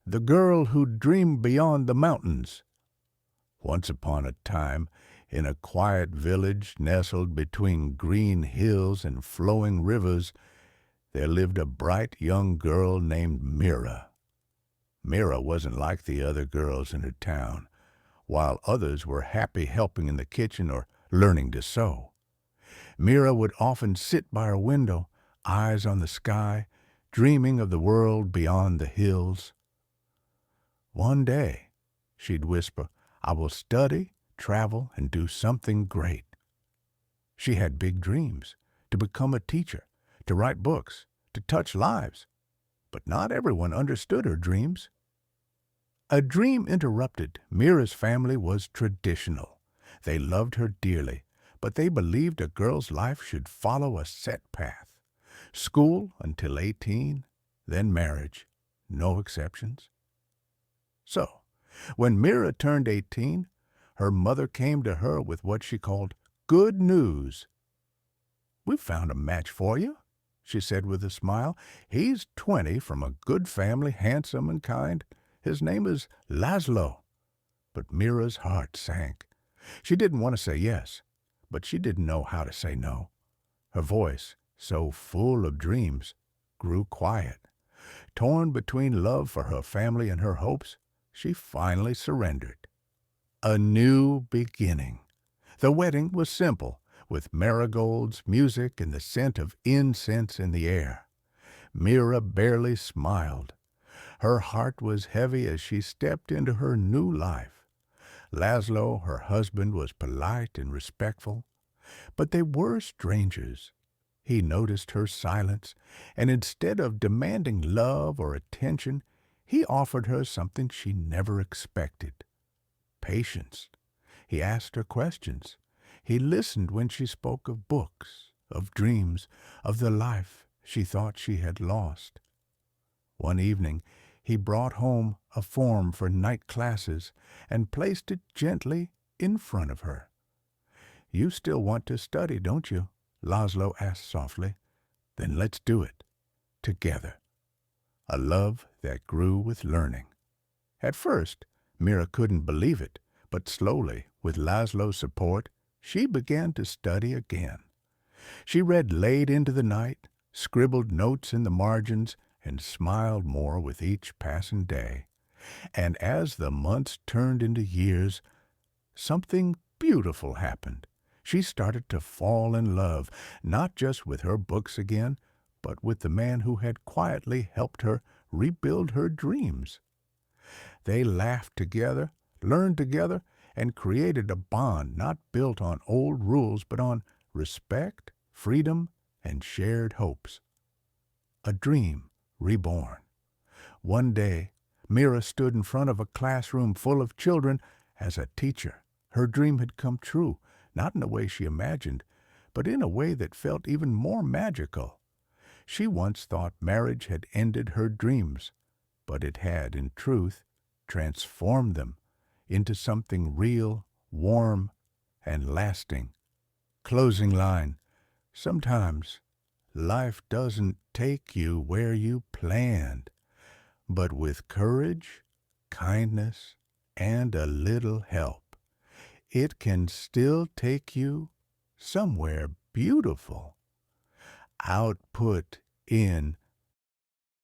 The Girl Who Dreamed Beyond the Mountains. Once upon a time, in a quiet village nestled between green hills and flowing rivers, there lived a bright young girl named Mira. Mira wasn't like the other girls in her town. While others were happy helping in the kitchen or learning to sew, Mira would often sit by her window, eyes on the sky, dreaming of the world beyond the hills. "One day," she'd whisper, "I will study, travel, and do something great." She had big dreams, to become a teacher, to write books, to touch lives. But not everyone understood her dreams. A dream interrupted. Mira's family was traditional. They loved her dearly, but they believed a girl's life should follow a set path. School until 18, then marriage. No exceptions. So, when Mira turned 18, her mother came to her with what she called good news. "We've found a match for you," she said with a smile. "He's 20, from a good family, handsome and kind. His name is Laszlo." But Mira's heart sank. She didn't want to say yes, but she didn't know how to say no. Her voice, so full of dreams, grew quiet. Torn between love for her family and her hopes, she finally surrendered. A new beginning. The wedding was simple, with marigolds, music, and the scent of incense in the air. Mira barely smiled. Her heart was heavy as she stepped into her new life. Laszlo, her husband, was polite and respectful, but they were strangers. He noticed her silence, and instead of demanding love or attention, he offered her something she never expected: patience. He asked her questions. He listened when she spoke of books, of dreams, of the life she thought she had lost. One evening, he brought home a form for night classes and placed it gently in front of her. "You still want to study, don't you?" Laszlo asked softly. "Then let's do it, together." A love that grew with learning. At first, Mira couldn't believe it, but slowly, with Laszlo's support, she began to study again. She read late into the night, scribbled notes in the margins, and smiled more with each passing day. And as the months turned into years, something beautiful happened. She started to fall in love, not just with her books again, but with the man who had quietly helped her rebuild her dreams. They laughed together, learned together, and created a bond not built on old rules but on respect, freedom, and shared hopes. A dream reborn. One day, Mira stood in front of a classroom full of children as a teacher. Her dream had come true, not in a way she imagined, but in a way that felt even more magical. She once thought marriage had ended her dreams, but it had, in truth, transformed them into something real, warm, and lasting. Closing line. Sometimes life doesn't take you where you planned, but with courage, kindness, and a little help, it can still take you somewhere beautiful. Output in